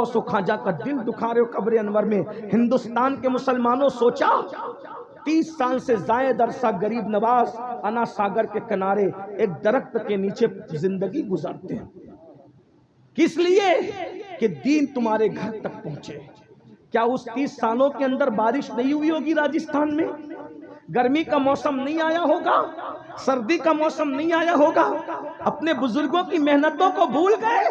سو خواجہ کا دل دکھا رہے ہو قبر انور میں. ہندوستان کے مسلمانوں سوچا 30 سال سے زائد عرصہ غریب نواز انا ساگر کے کنارے ایک درخت کے نیچے زندگی گزارتے ہیں. کس لیے؟ کہ دین تمہارے گھر تک پہنچے. کیا اس 30 سالوں کے اندر بارش نہیں ہوئی ہوگی راجستھان میں؟ گرمی کا موسم نہیں آیا ہوگا؟ سردی کا موسم نہیں آیا ہوگا؟ اپنے بزرگوں کی محنتوں کو بھول گئے؟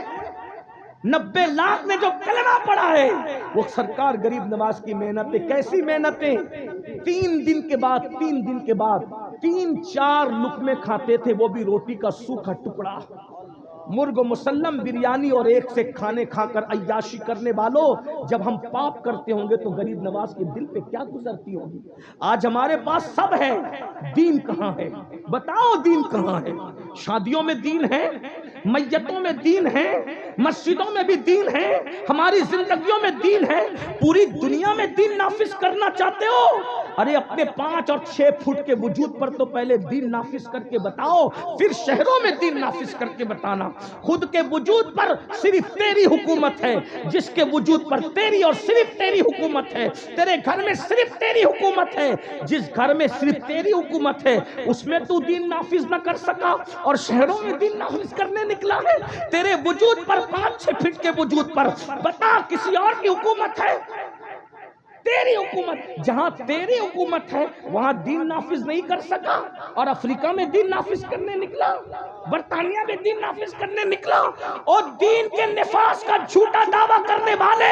90 لاکھ نے جو کلمہ پڑھا ہے وہ سرکار غریب نواز کی محنتیں. کیسی محنتیں؟ 3 دن کے بعد 3-4 لقمے کھاتے تھے، وہ بھی روٹی کا سوکھا ٹکڑا. مرغ مسلم بریانی اور ایک سے کھانے کھا کر عیاشی کرنے والوں، جب ہم پاپ کرتے ہوں گے تو غریب نواز کے دل پہ کیا گزرتی ہوگی؟ آج ہمارے پاس سب ہے، دین کہاں ہے؟ بتاؤ دین کہاں ہے؟ شادیوں میں دین ہے، میتوں میں دین ہے، مسجدوں میں بھی دین ہے، ہماری زندگیوں میں دین ہے. پوری دنیا میں دین نافذ کرنا چاہتے ہو؟ ارے اپنے 5 اور 6 فٹ کے وجود پر تو پہلے دین نافذ کر کے بتاؤ، پھر شہروں میں دین نافذ کر کے بتانا. خود کے وجود پر صرف تیری حکومت ہے، جس کے وجود پر تیری اور صرف تیری حکومت ہے. تیرے گھر میں صرف تیری حکومت ہے، جس گھر میں صرف تیری حکومت ہے اس میں تو دین نافذ نہ کر سکا اور شہروں میں دین نافذ کرنے نکلا ہے. تیرے وجود پر 5-6 فٹ کے وجود پر بتا کسی اور کی حکومت ہے؟ تیری حکومت. جہاں تیری حکومت ہے وہاں دین نافذ نہیں کر سکا اور افریقہ میں دین نافذ کرنے نکلا، برطانیہ میں دین نافذ کرنے نکلا. اور دین کے نفاذ کا جھوٹا دعویٰ کرنے والے،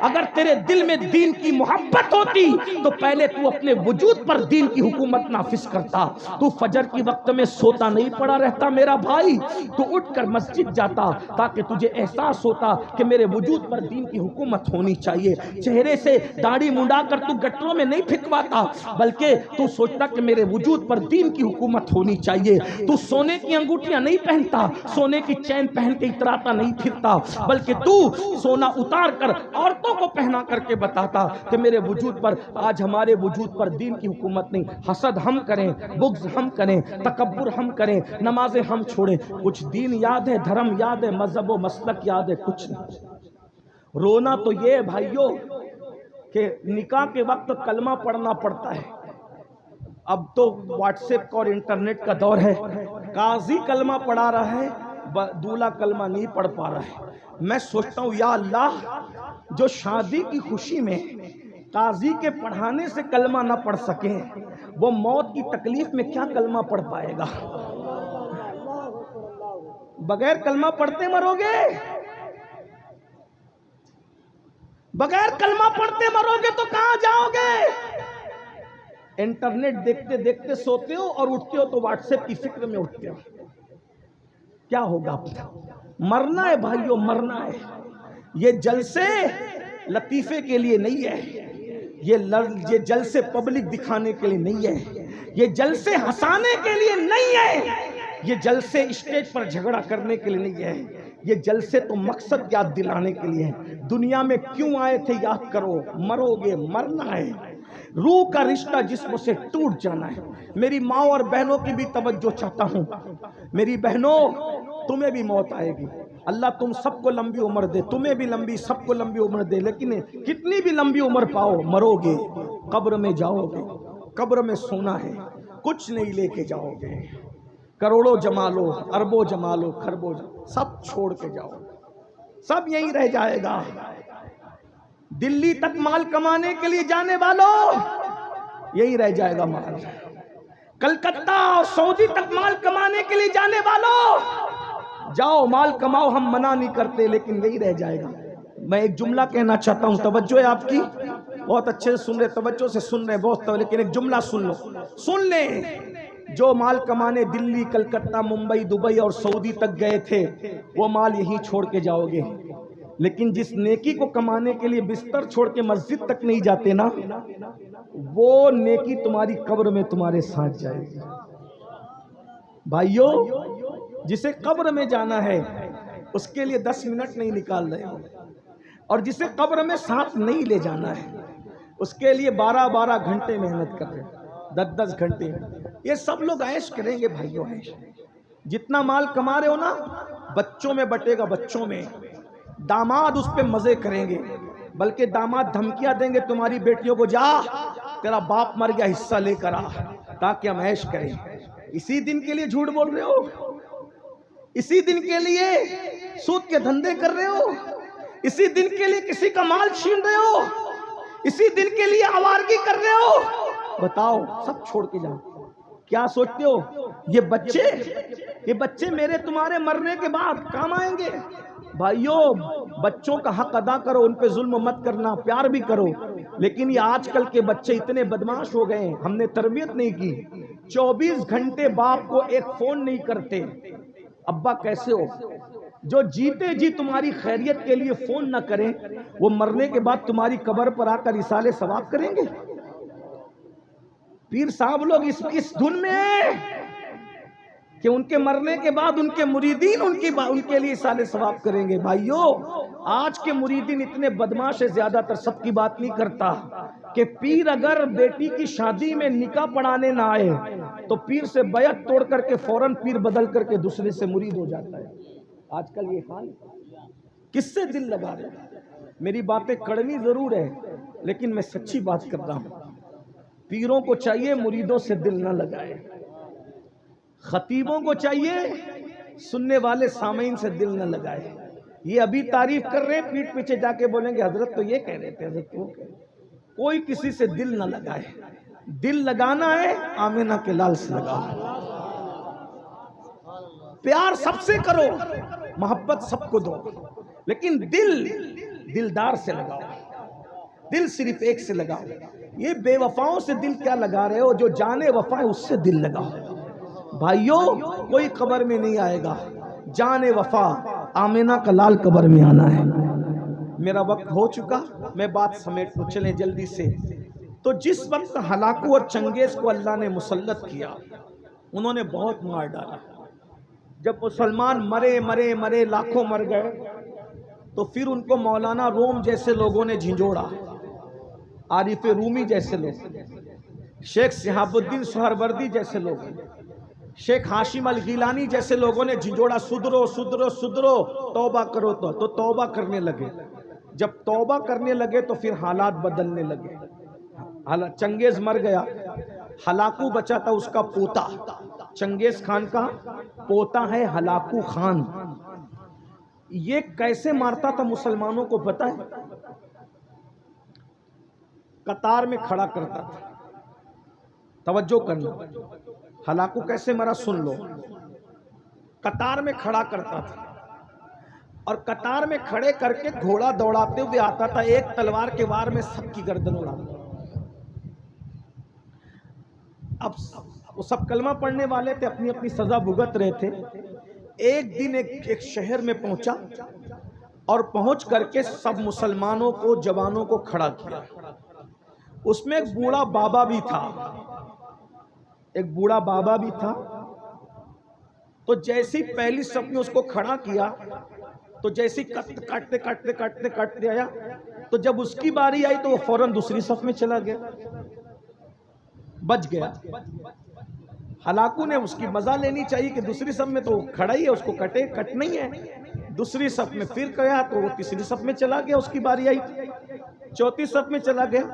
اگر تیرے دل میں دین کی محبت ہوتی تو پہلے تو اپنے وجود پر دین کی حکومت نافذ کرتا. تو فجر کی وقت میں سوتا نہیں پڑا رہتا میرا بھائی، تو اٹھ کر مسجد جاتا تاکہ تجھے احساس ہوتا کہ میرے وجود پر دین کی حکومت ہونی چاہیے. چہرے سے داڑھی منڈا کر تو گٹروں میں نہیں پھینکواتا، بلکہ تو سوچتا کہ میرے وجود پر دین کی حکومت ہونی چاہیے. تو سونے کی انگوٹھیاں نہیں پہنتا، سونے کی چین پہن کے اتراتا نہیں پھرتا، بلکہ تو سونا اتار کر عورتوں کو پہنا کر کے بتاتا کہ میرے وجود پر، آج ہمارے وجود پر دین کی حکومت نہیں. حسد ہم کریں، بغض ہم کریں، تکبر ہم کریں، نمازیں ہم چھوڑیں، کچھ دین یاد ہے، دھرم یاد ہے، مذہب و مسلک یاد ہے؟ کچھ نہیں. رونا تو یہ ہے بھائیوں کہ نکاح کے وقت کلمہ پڑھنا پڑتا ہے. اب تو واٹس ایپ اور انٹرنیٹ کا دور ہے، قاضی کلمہ پڑھا رہا ہے، دولہا کلمہ نہیں پڑھ پا رہا ہے. میں سوچتا ہوں یا اللہ، جو شادی کی خوشی میں قاضی کے پڑھانے سے کلمہ نہ پڑھ سکیں، وہ موت کی تکلیف میں کیا کلمہ پڑھ پائے گا؟ بغیر کلمہ پڑھتے مرو گے، بغیر کلمہ پڑھتے مرو گے تو کہاں جاؤ گے؟ انٹرنیٹ دیکھتے دیکھتے سوتے ہو اور اٹھتے ہو تو واٹس ایپ کی فکر میں اٹھتے ہو. کیا ہوگا؟ مرنا ہے بھائیو، مرنا ہے. یہ جلسے لطیفے کے لیے نہیں ہے، یہ جلسے پبلک دکھانے کے لیے نہیں ہے، یہ جلسے ہنسانے کے لیے نہیں ہے، یہ جلسے اسٹیج پر جھگڑا کرنے کے لیے نہیں ہے. یہ جلسے تو مقصد یاد دلانے کے لیے ہیں. دنیا میں کیوں آئے تھے یاد کرو. مرو گے، مرنا ہے. روح کا رشتہ جسم سے ٹوٹ جانا ہے. میری ماں اور بہنوں کی بھی توجہ چاہتا ہوں. میری بہنوں، تمہیں بھی موت آئے گی. اللہ تم سب کو لمبی عمر دے، تمہیں بھی لمبی، سب کو لمبی عمر دے. لیکن کتنی بھی لمبی عمر پاؤ، مرو گے، قبر میں جاؤ گے. قبر میں سونا ہے، کچھ نہیں لے کے جاؤ گے. کروڑوں جما لو، اربوں جما لو، خربوں سب چھوڑ کے جاؤ، سب یہیں رہ جائے گا. دلی تک مال کمانے کے لیے جانے والوں، یہی رہ جائے گا مال. کلکتہ اور سعودی تک مال کمانے کے لیے جانے والوں، جاؤ مال کماؤ، ہم منع نہیں کرتے، لیکن یہی رہ جائے گا. میں ایک جملہ کہنا چاہتا ہوں، توجہ ہے آپ کی؟ بہت اچھے سے سن رہے، توجہ سے سن رہے بہت، لیکن ایک جملہ سن لو، سن لیں. جو مال کمانے دلی، کلکتہ، ممبئی، دبئی اور سعودی تک گئے تھے، وہ مال یہیں چھوڑ کے جاؤ گے. لیکن جس نیکی کو کمانے کے لیے بستر چھوڑ کے مسجد تک نہیں جاتے نا، وہ نیکی تمہاری قبر میں تمہارے ساتھ جائے گی. بھائیو، جسے قبر میں جانا ہے اس کے لیے 10 منٹ نہیں نکال رہے ہو، اور جسے قبر میں ساتھ نہیں لے جانا ہے اس کے لیے 12 گھنٹے محنت کر رہے ہیں، 10 گھنٹے. یہ سب لوگ عیش کریں گے بھائیو، عیش. جتنا مال کما رہے ہو نا، بچوں میں بٹے گا، بچوں میں. داماد اس پہ مزے کریں گے، بلکہ داماد دھمکیاں دیں گے تمہاری بیٹیوں کو، جا تیرا باپ مر گیا حصہ لے کر آ تاکہ ہم عیش کریں۔ اسی دن کے لیے جھوٹ بول رہے ہو، اسی دن کے لیے سود کے دھندے کر رہے ہو، اسی دن کے لیے کسی کا مال چھین رہے ہو، اسی دن کے لیے آوارگی کر رہے ہو۔ بتاؤ، سب چھوڑ کے جاؤ۔ کیا سوچتے ہو یہ بچے میرے تمہارے مرنے کے بعد کام آئیں گے؟ بھائیو، بچوں کا حق ادا کرو، ان پہ ظلم مت کرنا، پیار بھی کرو۔ لیکن یہ آج کل کے بچے اتنے بدماش ہو گئے ہیں، ہم نے تربیت نہیں کی۔ 24 گھنٹے باپ کو ایک فون نہیں کرتے، ابا کیسے ہو؟ جو جیتے جی تمہاری خیریت کے لیے فون نہ کریں، وہ مرنے کے بعد تمہاری قبر پر آ کر اصالے ثواب کریں گے؟ پیر صاحب لوگ اس دھن میں ہیں کہ ان کے مرنے کے بعد ان کے مریدین ان کے لیے اصالے ثواب کریں گے۔ بھائیو، آج کے مریدین اتنے بدماش ہے، زیادہ تر سب کی بات نہیں کرتا، کہ پیر اگر بیٹی کی شادی میں نکاح پڑھانے نہ آئے تو پیر سے بیعت توڑ کر کے فوراً پیر بدل کر کے دوسرے سے مرید ہو جاتا ہے۔ آج کل یہ حال کس سے دل لگا رہے ہیں؟ میری باتیں کڑوی ضرور ہے، لیکن میں سچی بات کر رہا ہوں۔ پیروں کو چاہیے مریدوں سے دل نہ لگائے، خطیبوں کو چاہیے سننے والے سامعین سے دل نہ لگائے۔ یہ ابھی تعریف کر رہے ہیں، پیٹھ پیچھے جا کے بولیں گے حضرت تو یہ کہہ رہے تھے، حضرت وہ کہہ رہے تھے۔ کوئی کسی سے دل نہ لگائے۔ دل لگانا ہے آمینہ کے لال سے لگاؤ، پیار سب سے کرو، محبت سب کو دو، لیکن دلدار سے لگاؤ، دل صرف ایک سے لگاؤ۔ یہ بے وفاؤں سے دل کیا لگا رہے ہو؟ جو جانے وفا ہے اس سے دل لگاؤ۔ بھائیو، کوئی قبر میں نہیں آئے گا، جانے وفا آمینہ کا لال قبر میں آنا ہے۔ میرا وقت ہو چکا، میں بات سمیٹ لوں، چلیں جلدی سے۔ تو جس وقت ہلاکو اور چنگیز کو اللہ نے مسلط کیا، انہوں نے بہت مار ڈالا۔ جب مسلمان مرے لاکھوں مر گئے، تو پھر ان کو مولانا روم جیسے لوگوں نے جھنجھوڑا، عارف رومی جیسے لوگ، شیخ شہاب الدین سہروردی جیسے لوگ، شیخ ہاشم الگیلانی جیسے لوگوں نے جھنجھوڑا، سدھرو توبہ کرو۔ تو توبہ کرنے لگے۔ جب توبہ کرنے لگے تو پھر حالات بدلنے لگے۔ چنگیز مر گیا، ہلاکو بچا تھا، اس کا پوتا، چنگیز خان کا پوتا ہے ہلاکو خان۔ یہ کیسے مارتا تھا مسلمانوں کو پتہ ہے؟ قطار میں کھڑا کرتا تھا۔ توجہ کرنا، ہلاکو کیسے مرا سن لو۔ قطار میں کھڑا کرتا تھا، اور قطار میں کھڑے کر کے گھوڑا دوڑاتے ہوئے آتا تھا، ایک تلوار کے وار میں سب کی گردن اڑاتا۔ اب وہ سب کلمہ پڑھنے والے تھے، اپنی اپنی سزا بھگت رہے تھے۔ ایک دن ایک شہر میں پہنچا، اور پہنچ کر کے سب مسلمانوں کو، جوانوں کو کھڑا کیا۔ اس میں ایک بوڑھا بابا بھی تھا، ایک بوڑھا بابا بھی تھا۔ تو جیسی پہلی صف میں اس کو کھڑا کیا، تو جیسی کاٹتے آیا، تو جب اس کی باری آئی تو وہ فوراً دوسری صف میں چلا گیا، بچ گیا۔ ہلاکو نے اس کی مزہ لینی چاہیے کہ دوسری صف میں تو کھڑا ہی ہے، اس کو کٹ نہیں ہے۔ دوسری صف میں پھر گیا تو وہ تیسری صف میں چلا گیا، اس کی باری آئی، چوتھی صف میں چلا گیا۔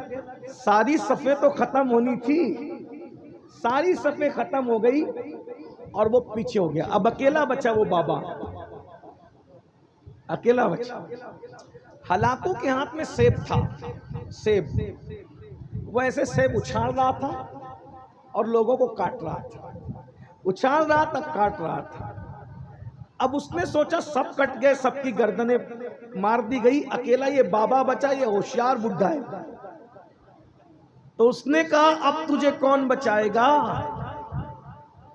ساری صفیں تو ختم ہونی تھی، ساری صفیں ختم ہو گئی، اور وہ پیچھے ہو گیا۔ اب اکیلا بچا وہ بابا، اکیلا بچا۔ ہلاکو کے ہاتھ میں سیب تھا، سیب، وہ ایسے سیب اچھال رہا تھا اور لوگوں کو کاٹ رہا تھا، اچھال رہا تھا، کاٹ رہا تھا۔ اب اس نے سوچا سب کٹ گئے، سب کی گردنیں مار دی گئی، اکیلا یہ بابا بچا، یہ ہوشیار بڈھا ہے۔ تو اس نے کہا اب تجھے کون بچائے گا؟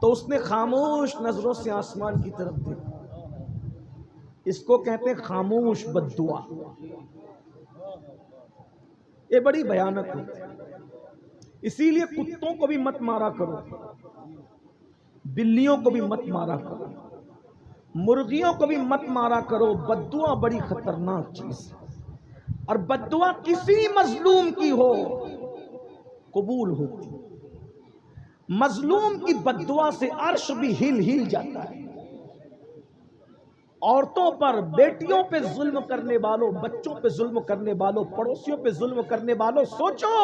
تو اس نے خاموش نظروں سے آسمان کی طرف دیکھا۔ اس کو کہتے ہیں خاموش بددعا۔ یہ بڑی بھیانک ہوتی ہے، اسی لیے کتوں کو بھی مت مارا کرو، بلیوں کو بھی مت مارا کرو، مرغیوں کو بھی مت مارا کرو۔ بددعا بڑی خطرناک چیز ہے، اور بددعا کسی مظلوم کی ہو قبول ہوتی۔ مظلوم کی بددعا سے عرش بھی ہل جاتا ہے۔ عورتوں پر، بیٹیوں پہ ظلم کرنے والوں، بچوں پہ ظلم کرنے والوں، پڑوسیوں پہ ظلم کرنے والوں، سوچو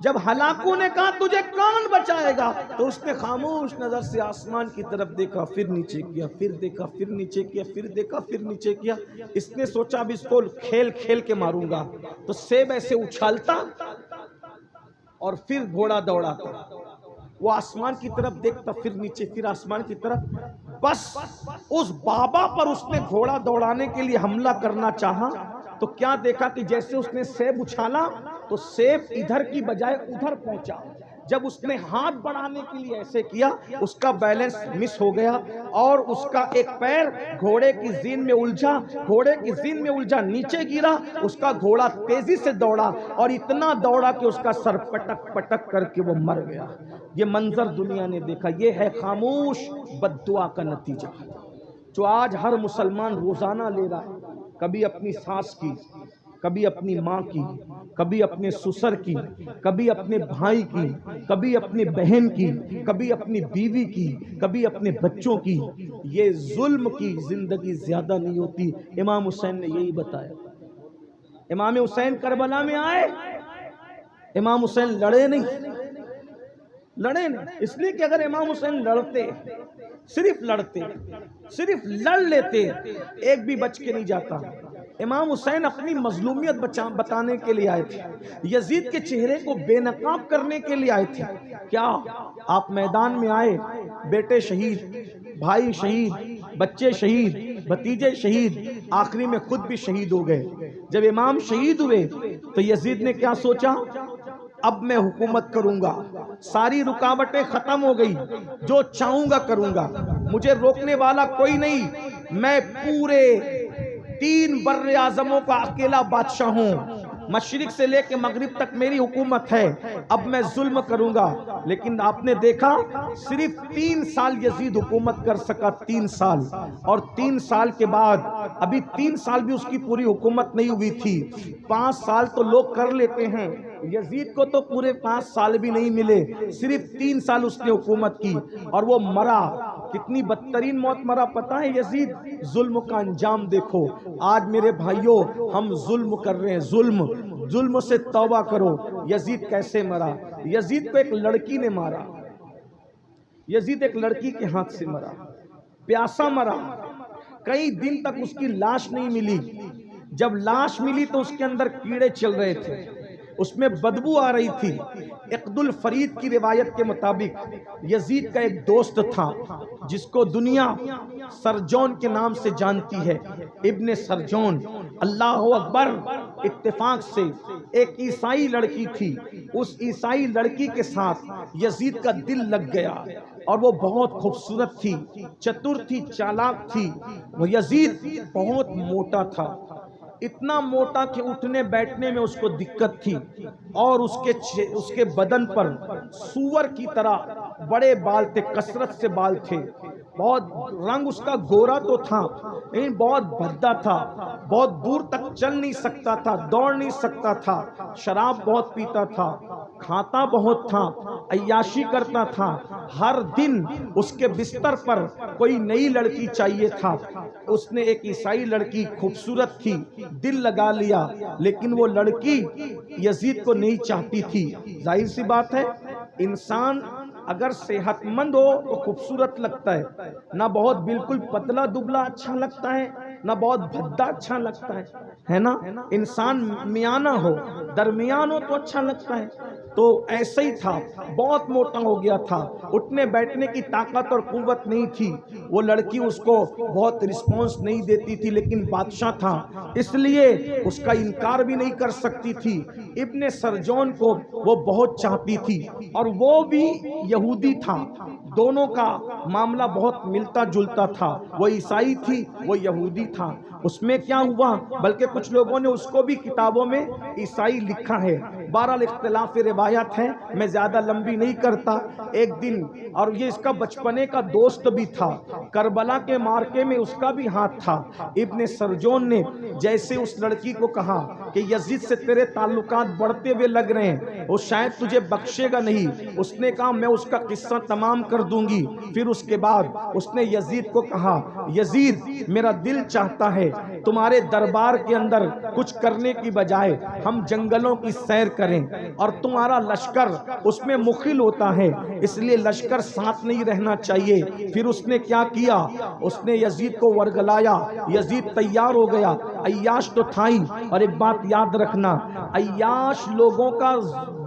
جب ہلاکوں نے کہا تجھے کون بچائے گا تو اس نے خاموش نظر سے آسمان کی طرف دیکھا، پھر نیچے کیا، پھر دیکھا، پھر نیچے کیا، پھر دیکھا، پھر نیچے کیا۔ اس نے سوچا اب اس کو کھیل کھیل کے ماروں گا، تو سیب ایسے اچھالتا اور پھر گھوڑا دوڑاتا، وہ آسمان کی طرف دیکھتا، پھر نیچے، پھر آسمان کی طرف۔ بس اس بابا پر اس نے گھوڑا دوڑانے کے لیے حملہ کرنا چاہا تو کیا دیکھا کہ جیسے اس نے سیب اچھالا تو سیب ادھر کی بجائے ادھر پہنچا۔ جب اس نے ہاتھ بڑھانے کے لیے ایسے کیا، اس کا بیلنس مس ہو گیا اور اس کا ایک پیر گھوڑے کی زین میں الجھا، گھوڑے کی زین میں الجھا، نیچے گرا۔ اس کا گھوڑا تیزی سے دوڑا اور اتنا دوڑا کہ اس کا سر پٹک پٹک کر کے وہ مر گیا۔ یہ منظر دنیا نے دیکھا۔ یہ ہے خاموش بد دعا کا نتیجہ جو آج ہر مسلمان روزانہ لے رہا ہے، کبھی اپنی ساس کی، کبھی اپنی ماں کی، کبھی اپنے سسر کی، کبھی اپنے بھائی کی، کبھی اپنی بہن کی، کبھی اپنی بیوی کی، کبھی اپنے بچوں کی۔ یہ ظلم کی زندگی زیادہ نہیں ہوتی۔ امام حسین نے یہی بتایا۔ امام حسین کربلا میں آئے، امام حسین لڑے نہیں، اس لیے کہ اگر امام حسین لڑتے، صرف لڑتے، صرف لڑ لیتے، ایک بھی بچ کے نہیں جاتا۔ امام حسین اپنی مظلومیت بتانے کے لیے آئے تھے، یزید کے چہرے کو بے نقاب کرنے کے لیے آئے تھے۔ کیا آپ میدان میں آئے، بیٹے شہید، بھائی شہید، بچے شہید، بھتیجے شہید، آخری میں خود بھی شہید ہو گئے۔ جب امام شہید ہوئے تو یزید نے کیا سوچا؟ اب میں حکومت کروں گا، ساری رکاوٹیں ختم ہو گئی، جو چاہوں گا کروں گا، مجھے روکنے والا کوئی نہیں، میں پورے 3 بر اعظموں کا اکیلا بادشاہ ہوں، مشرق سے لے کے مغرب تک میری حکومت ہے، اب میں ظلم کروں گا۔ لیکن آپ نے دیکھا صرف 3 سال یزید حکومت کر سکا، 3 سال، اور 3 سال کے بعد ابھی 3 سال بھی اس کی پوری حکومت نہیں ہوئی تھی۔ 5 سال تو لوگ کر لیتے ہیں، یزید کو تو پورے 5 سال بھی نہیں ملے، صرف 3 سال اس نے حکومت کی اور وہ مرا۔ کتنی بدترین موت مرا پتہ ہے یزید؟ ظلم کا انجام دیکھو۔ آج میرے بھائیوں ہم ظلم کر رہے ہیں، ظلم سے توبہ کرو۔ یزید کیسے مرا؟ یزید کو ایک لڑکی نے مارا، یزید ایک لڑکی کے ہاتھ سے مرا، پیاسا مرا، کئی دن تک اس کی لاش نہیں ملی۔ جب لاش ملی تو اس کے اندر کیڑے چل رہے تھے، اس میں بدبو آ رہی تھی۔ عقد الفرید کی روایت کے مطابق یزید کا ایک دوست تھا جس کو دنیا سرجون کے نام سے جانتی ہے، ابن سرجون۔ اللہ اکبر! اتفاق سے ایک عیسائی لڑکی تھی، اس عیسائی لڑکی کے ساتھ یزید کا دل لگ گیا اور وہ بہت خوبصورت تھی، چتر تھی، چالاک تھی۔ وہ یزید بہت موٹا تھا، اتنا موٹا کہ اٹھنے بیٹھنے میں اس کو دقت تھی، اور اس کے بدن پر سور کی طرح بڑے بال تھے، کثرت سے بال تھے، بہت رنگ اس کا گورا تو تھا لیکن بہت بھدا تھا، بہت دور تک چل نہیں سکتا تھا، دوڑ نہیں سکتا تھا، شراب بہت پیتا تھا، کھاتا بہت تھا، عیاشی کرتا تھا۔ ہر دن اس کے بستر پر کوئی نئی لڑکی چاہیے تھا۔ اس نے ایک عیسائی لڑکی خوبصورت تھی، دل لگا لیا، لیکن وہ لڑکی یزید کو نہیں چاہتی تھی۔ ظاہر سی بات ہے، انسان اگر صحت مند ہو تو خوبصورت لگتا ہے، نہ بہت بالکل پتلا دبلا اچھا لگتا ہے، نہ بہت بھدا اچھا لگتا ہے نا؟ انسان میانہ ہو، درمیان ہو تو اچھا لگتا ہے۔ تو ایسا ہی تھا، بہت موٹا ہو گیا تھا، اٹھنے بیٹھنے کی طاقت اور قوت نہیں تھی۔ وہ لڑکی اس کو بہت رسپانس نہیں دیتی تھی، لیکن بادشاہ تھا اس لیے اس کا انکار بھی نہیں کر سکتی تھی۔ ابن سرجون کو وہ بہت چاہتی تھی اور وہ بھی یہودی تھا، دونوں کا معاملہ بہت ملتا جلتا تھا، وہ عیسائی تھی، وہ یہودی تھا۔ اس میں کیا ہوا، بلکہ کچھ لوگوں نے اس کو بھی کتابوں میں عیسائی لکھا ہے، بہرحال اختلاف روایات ہے، میں زیادہ لمبی نہیں کرتا۔ ایک دن، اور یہ اس کا بچپنے کا دوست بھی تھا، کربلا کے مارکے میں اس کا بھی ہاتھ تھا، ابن سرجون نے جیسے اس لڑکی کو کہا کہ یزید سے تیرے تعلقات بڑھتے ہوئے لگ رہے ہیں، وہ شاید تجھے بخشے گا نہیں، اس نے کہا میں اس کا قصہ تمام کر دوں گی۔ پھر اس کے بعد اس نے یزید کو کہا، یزید میرا دل چاہتا ہے تمہارے دربار کے اندر کچھ کرنے کی بجائے ہم جنگلوں کی سیر کریں، اور تمہارا لشکر اس میں مخل ہوتا ہے، اس لیے لشکر ساتھ نہیں رہنا چاہیے۔ پھر اس نے کیا کیا، اس نے یزید کو ورگلایا، یزید تیار ہو گیا، عیاش تو تھا ہی۔ اور ایک بات یاد رکھنا، عیاش لوگوں کا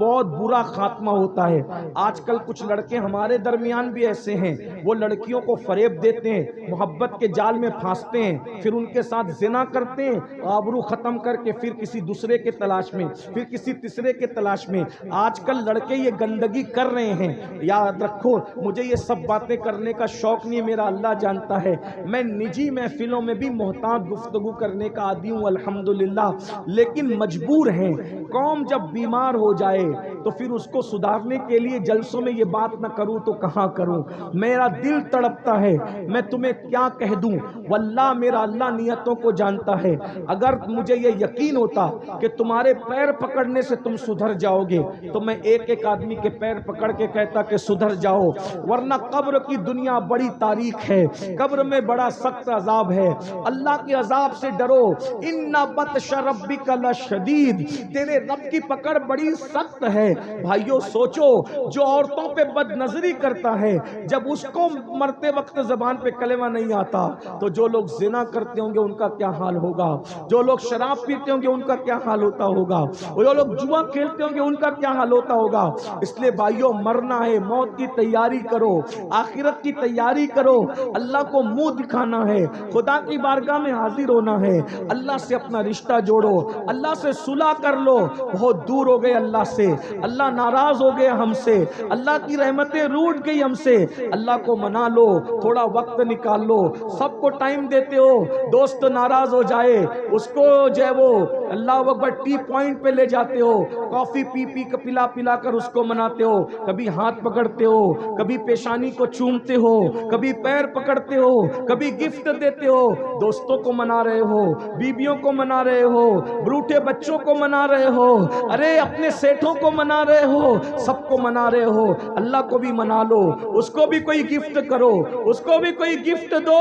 بہت برا خاتمہ ہوتا ہے۔ آج کل کچھ لڑکے ہمارے درمیان بھی ایسے ہیں، وہ لڑکیوں کو فریب دیتے ہیں، محبت کے جال میں پھانستے ہیں، پھر ان کے ساتھ زنا کرتے ہیں، آبرو ختم کر کے پھر کسی دوسرے کے تلاش میں، پھر کسی تیسرے کے تلاش میں۔ آج کل لڑکے یہ گندگی کر رہے ہیں۔ یاد رکھو، مجھے یہ سب باتیں کرنے کا شوق نہیں، میرا اللہ جانتا ہے، میں نجی محفلوں میں بھی محتاط گفتگو کرنے کا عادی ہوں الحمدللہ، لیکن مجبور ہیں۔ قوم جب بیمار ہو جائے تو پھر اس کو سدھارنے کے لیے جلسوں میں یہ بات نہ کروں تو کہاں کروں؟ میرا دل تڑپتا ہے، میں تمہیں کیا کہہ دوں، واللہ میرا اللہ نیتوں کو جانتا ہے۔ اگر مجھے یہ یقین ہوتا کہ تمہارے پیر پکڑنے سے تم سدھر جاؤ گے تو میں ایک ایک آدمی کے پیر پکڑ کے کہتا کہ سدھر جاؤ، ورنہ قبر کی دنیا بڑی تاریخ ہے، قبر میں بڑا سخت عذاب ہے، اللہ کے عذاب سے ڈرو، ان بطش ربک لشدید، تیرے رب کی پکڑ بڑی سخت ہے۔ بھائیو سوچو، جو عورتوں پہ بد نظری کرتا ہے، جب اس کو مرتے وقت زبان پہ کلمہ نہیں آتا تو جو لوگ زنا کرتے ہوں گے ان کا کیا حال ہوگا، جو لوگ شراب پیتے ہوں گے ان کا کیا حال ہوتا ہوگا، جو لوگ جوا کھیلتے ہوں گے ان کا کیا حال ہوتا ہوگا۔ اس لیے بھائیو مرنا ہے، موت کی تیاری کرو، آخرت کی تیاری کرو، اللہ کو منہ دکھانا ہے، خدا کی بارگاہ میں حاضر ہونا ہے، اللہ سے اپنا رشتہ جوڑو، اللہ سے صلح کر لو۔ بہت دور ہو گئے اللہ سے، اللہ ناراض ہو گئے ہم سے، اللہ کی رحمتیں روٹ گئی ہم سے، اللہ کو منا لو، تھوڑا وقت نکال لو۔ سب کو ٹائم دیتے ہو، دوست ناراض ہو جائے اس کو جو ہے وہ اللہ اکبر ٹی پوائنٹ پہ لے جاتے ہو، کافی پی پلا پلا کر اس کو مناتے ہو، کبھی ہاتھ پکڑتے ہو، کبھی پیشانی کو چومتے ہو، کبھی پیر پکڑتے ہو، کبھی گفٹ دیتے ہو، دوستوں کو منا رہے ہو، بیویوں کو منا رہے ہو، بروٹے بچوں کو منا رہے ہو، ارے اپنے سیٹھوں کو منا رہے ہو، سب کو منا رہے ہو، اللہ کو بھی منا لو، اس کو بھی کوئی گفٹ کرو، اس کو بھی کوئی گفٹ دو،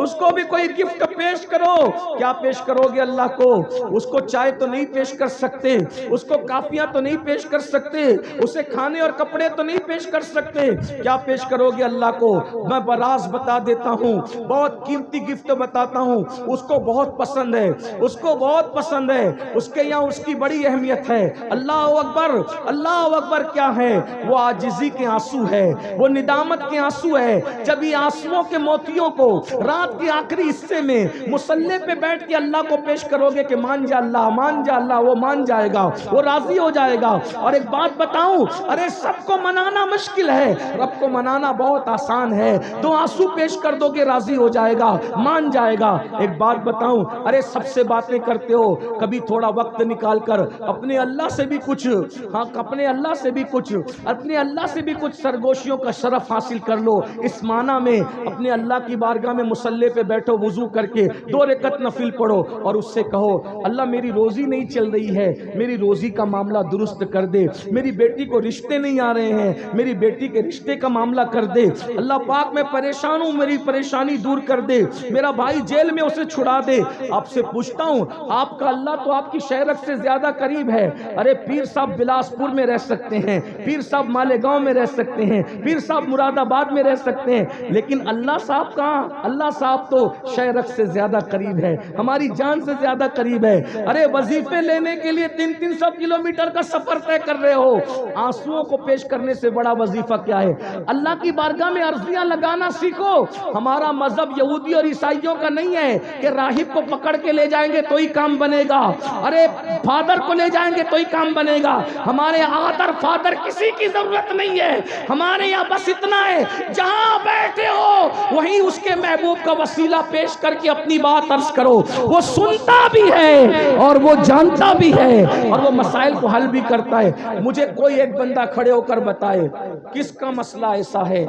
اس کو بھی کوئی گفٹ پیش کرو۔ کیا پیش کرو گے اللہ کو؟ اس کو چائے تو نہیں پیش کر سکتے، اس کو کافیاں تو نہیں پیش کر سکتے، اسے کھانے اور کپڑے تو نہیں پیش کر سکتے، کیا پیش کرو گے اللہ کو؟ میں براز بتا دیتا ہوں، بہت قیمتی گفٹ بتاتا ہوں، اس کو بہت پسند ہے، اس کو بہت پسند ہے، اس کے یہاں اس کی بڑی اہمیت ہے۔ اللہ اکبر، اللہ اکبر کیا ہے؟ وہ عاجزی کے آنسو ہے، وہ ندامت کے آنسو ہے۔ جب یہ آنسوؤں کے موتیوں کو رات کے آخری حصے میں مصلی پہ بیٹھ کے اللہ کو پیش کرو گے کہ مان جا اللہ، مان جا اللہ، وہ مان جائے گا، وہ راضی ہو جائے گا۔ اور ایک بات بتاؤں، ارے سب کو منانا مشکل ہے، رب کو منانا بہت آسان ہے، تو آنسو پیش کر دو گے راضی ہو جائے گا، مان جائے گا۔ ایک بات بتاؤں، ارے سب سے باتیں کرتے ہو، کبھی تھوڑا وقت نکال کر اپنے اللہ سے بھی کچھ، ہاں اپنے اللہ سے بھی کچھ، اپنے اللہ سے بھی کچھ سرگوشیوں کا شرف حاصل کر لو۔ اس معنی میں اپنے اللہ کی بارگاہ میں مصلی پہ بیٹھو، وضو کر کے 2 رکعت نفل پڑھو اور اس سے کہو اللہ میری روزی نہیں چل رہی ہے، میری روزی کا معاملہ درست کر دے، میری بیٹی کو رشتے نہیں آ رہے ہیں، میری بیٹی کے رشتے کا معاملہ کر دے، اللہ پاک میں پریشان ہوں، میری پریشانی دور کر دے، میرا بھائی جیل میں اسے چھڑا دے۔ آپ سے پوچھتا ہوں، آپ کا اللہ تو آپ کی شہرت سے زیادہ قریب ہے۔ ارے پیر صاحب بلاسپور میں رہ سکتے ہیں، پیر صاحب مالیگاؤں میں رہ سکتے ہیں، پیر صاحب مراد آباد میں رہ سکتے ہیں، لیکن اللہ صاحب کہاں؟ اللہ صاحب تو شہرت سے زیادہ قریب ہے، ہماری جان سے زیادہ قریب ہے۔ ارے وظیفے لینے کے لیے 300 کلومیٹر کا سفر طے کر رہے ہو، آنسوؤں کو پیش کرنے سے بڑا وظیفہ کیا ہے؟ اللہ کی بارگاہ میں عرضیاں لگانا سیکھو۔ ہمارا مذہب یہودی اور عیسائیوں کا نہیں ہے کہ راہب کو پکڑ کے لے جائیں گے تو ہی کام بنے گا۔ ارے فادر کو لے جائیں گے تو ہی کام بنے گا. ہمارے آدر فادر کسی کی ضرورت نہیں ہے. ہمارے یہاں بس اتنا ہے, جہاں بیٹھے ہو وہیں اس کے محبوب کا وسیلہ پیش کر کے اپنی بات عرض کرو. وہ سنتا بھی ہے اور وہ جانتا بھی ہے اور وہ مسائل کو حل بھی کرتا ہے. مجھے کوئی ایک بندہ کھڑے ہو کر بتائے کس کا مسئلہ ایسا ہے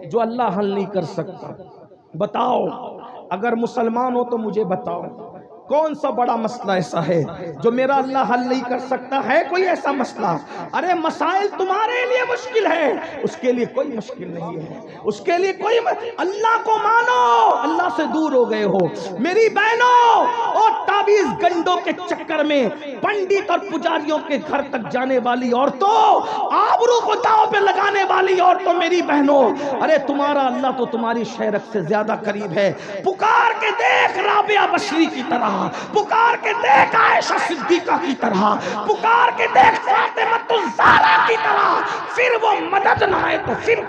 جو اللہ حل نہیں کر سکتا. بتاؤ, اگر مسلمان ہو تو مجھے بتاؤ کون سا بڑا مسئلہ ایسا ہے جو میرا اللہ حل نہیں کر سکتا ہے؟ کوئی ایسا مسئلہ؟ ارے مسائل تمہارے لیے مشکل ہے, اس کے لیے کوئی مشکل نہیں ہے. اس کے لیے کوئی اللہ کو مانو, اللہ سے دور ہو گئے ہو. میری بہنوں, اور تعویذ گنڈوں کے چکر میں پنڈت اور پجاریوں کے گھر تک جانے والی عورتوں, آبرو کو داؤ پہ لگانے والی عورتوں, میری بہنوں, ارے تمہارا اللہ تو تمہاری شہرت سے زیادہ قریب ہے. پکار کے دیکھ رابعہ بشری کی طرح, پکار کے دیکھ عائشہ صدیقہ کی طرح, پکار کے دیکھ فاطمہ الزہرا کی طرح. پھر وہ مدد نہ آئے تو پھر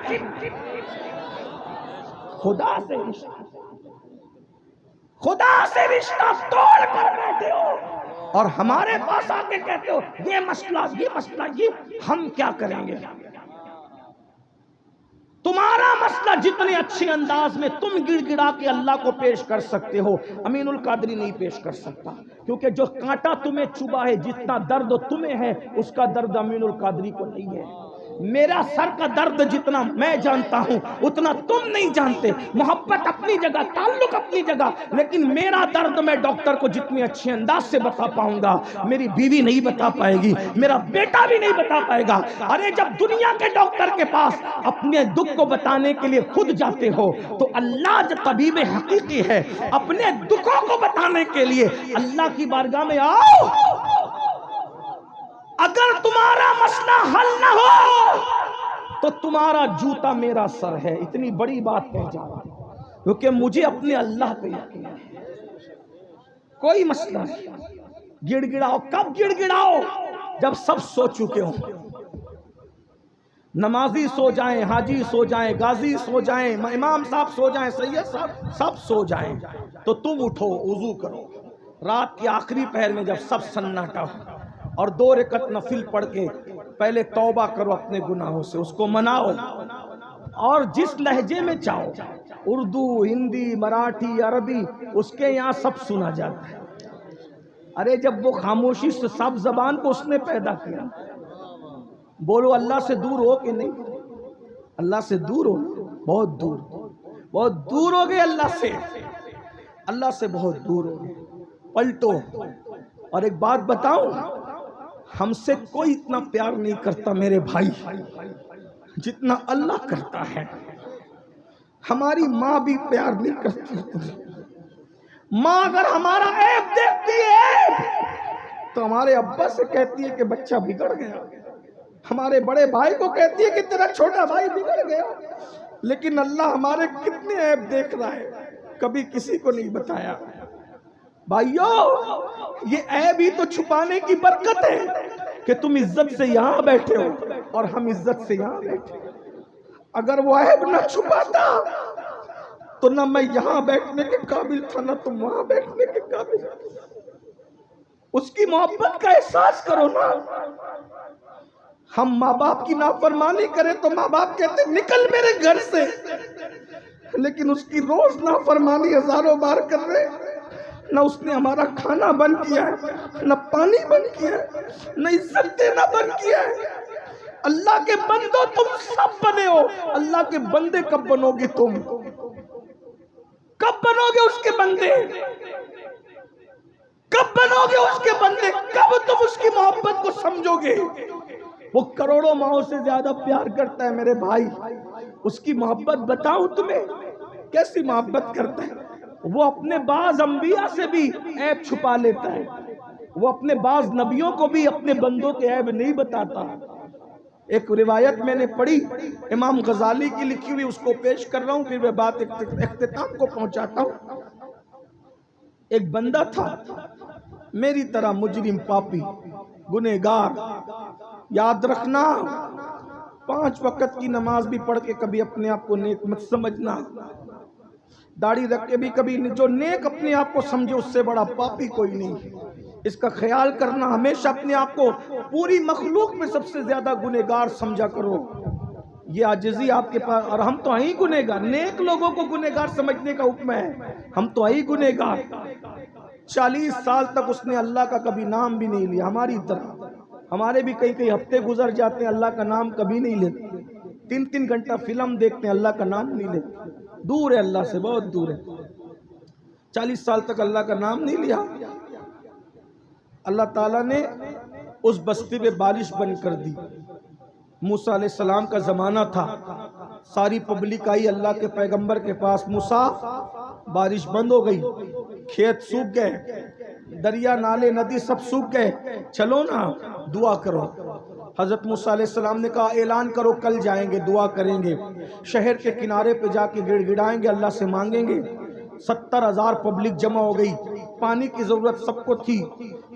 خدا سے رشتہ توڑ کر بیٹھے ہو اور ہمارے پاس آ کے کہتے ہو یہ مسئلہ یہ ہم کیا کریں گے. تمہارا مسئلہ جتنے اچھے انداز میں تم گڑ گڑا کے اللہ کو پیش کر سکتے ہو, امین القادری نہیں پیش کر سکتا, کیونکہ جو کانٹا تمہیں چبھا ہے, جتنا درد تمہیں ہے اس کا درد امین القادری کو نہیں ہے. میرا سر کا درد جتنا میں جانتا ہوں اتنا تم نہیں جانتے. محبت اپنی جگہ, تعلق اپنی جگہ, لیکن میرا درد میں ڈاکٹر کو جتنے اچھے انداز سے بتا پاؤں گا میری بیوی نہیں بتا پائے گی, میرا بیٹا بھی نہیں بتا پائے گا. ارے جب دنیا کے ڈاکٹر کے پاس اپنے دکھ کو بتانے کے لیے خود جاتے ہو تو اللہ جو طبیب حقیقی ہے, اپنے دکھوں کو بتانے کے لیے اللہ کی بارگاہ میں آؤ. اگر تمہارا مسئلہ حل نہ ہو تو تمہارا جوتا میرا سر ہے. اتنی بڑی بات کہہ جا رہا ہوں کیونکہ مجھے اپنے اللہ پہ یقین ہے. کوئی مسئلہ نہیں. گڑ گڑاؤ, کب گڑ گڑاؤ؟ جب سب سو چکے ہوں. نمازی سو جائیں, حاجی سو جائیں, غازی سو جائیں, امام صاحب سو جائیں, سید صاحب سب سو جائیں, تو تم اٹھو, وضو کرو. رات کے آخری پہر میں جب سب سناٹا ہو اور 2 رکعت نفل پڑھ کے پہلے توبہ کرو اپنے گناہوں سے, اس کو مناؤ, اور جس لہجے میں چاہو, اردو, ہندی, مراٹھی, عربی, اس کے یہاں سب سنا جاتا ہے. ارے جب وہ خاموشی سے سب زبان کو اس نے پیدا کیا. بولو اللہ سے دور ہو کہ نہیں؟ اللہ سے دور ہو, بہت دور, بہت دور ہو گئے اللہ سے, اللہ سے بہت دور ہو گئے. پلٹو. اور ایک بات بتاؤں, ہم سے کوئی اتنا پیار نہیں کرتا میرے بھائی جتنا اللہ کرتا ہے. ہماری ماں بھی پیار نہیں کرتی. ماں اگر ہمارا عیب دیکھتی ہے تو ہمارے ابا سے کہتی ہے کہ بچہ بگڑ گیا, ہمارے بڑے بھائی کو کہتی ہے کہ تیرا چھوٹا بھائی بگڑ گیا. لیکن اللہ ہمارے کتنے عیب دیکھ رہا ہے, کبھی کسی کو نہیں بتایا. بھائیو, یہ عیب ہی تو چھپانے کی برکت ہے کہ تم عزت سے یہاں بیٹھے ہو اور ہم عزت سے یہاں بیٹھے. اگر وہ عیب نہ چھپاتا تو نہ میں یہاں بیٹھنے کے قابل تھا, نہ تم وہاں بیٹھنے کے قابل تھا. اس کی محبت کا احساس کرو نا. ہم ماں باپ کی نافرمانی کریں تو ماں باپ کہتے نکل میرے گھر سے, لیکن اس کی روز نافرمانی ہزاروں بار کر رہے. نہ اس نے ہمارا کھانا بند کیا ہے, نہ پانی بند کیا ہے, نہ عزت دینا بند کیا ہے. اللہ کے بندو تم سب بنے ہو, اللہ کے بندے کب بنو گے تم؟ کب بنو گے اس کے بندے؟ کب بنو گے اس کے بندے؟ کب تم اس کی محبت کو سمجھو گے؟ وہ کروڑوں ماؤں سے زیادہ پیار کرتا ہے میرے بھائی. اس کی محبت بتاؤں تمہیں کیسی محبت کرتا ہے. وہ اپنے بعض انبیاء سے بھی عیب چھپا لیتا ہے, وہ اپنے بعض نبیوں کو بھی اپنے بندوں کے عیب نہیں بتاتا. ایک روایت میں نے پڑھی, امام غزالی کی لکھی ہوئی, اس کو پیش کر رہا ہوں, پھر میں بات اختتام کو پہنچاتا ہوں. ایک بندہ تھا میری طرح مجرم, پاپی, گنہگار. یاد رکھنا, 5 وقت کی نماز بھی پڑھ کے کبھی اپنے آپ کو نیک مت سمجھنا. داڑھی رکھ کے بھی کبھی, جو نیک اپنے آپ کو سمجھے اس سے بڑا پاپی کوئی نہیں. اس کا خیال کرنا، ہمیشہ اپنے آپ کو پوری مخلوق میں سب سے زیادہ گنہگار سمجھا کرو. یہ عاجزی آپ کے پاس، اور ہم تو ہیں گنہگار. نیک لوگوں کو گنہگار سمجھنے کا حکم ہے، ہم تو ہیں گنہگار. 40 سال تک اس نے اللہ کا کبھی نام بھی نہیں لیا. ہماری طرح ہمارے بھی کئی ہفتے گزر جاتے ہیں اللہ کا نام کبھی نہیں لیتے. 3 گھنٹہ فلم دیکھتے ہیں اللہ کا نام نہیں لیتے. دور ہے اللہ سے، بہت دور ہے. 40 سال تک اللہ کا نام نہیں لیا. اللہ تعالیٰ نے اس بستی پہ بارش بند کر دی. موسیٰ علیہ السلام کا زمانہ تھا، ساری پبلک آئی اللہ کے پیغمبر کے پاس. موسیٰ بارش بند ہو گئی، کھیت سوکھ گئے، دریا نالے ندی سب سوکھ گئے، چلو نا دعا کرو. حضرت موسیٰ علیہ السلام نے کہا اعلان کرو کل جائیں گے دعا کریں گے، شہر کے کنارے پہ جا کے گڑ گڑائیں گے، اللہ سے مانگیں گے. 70,000 پبلک جمع ہو گئی، پانی کی ضرورت سب کو تھی.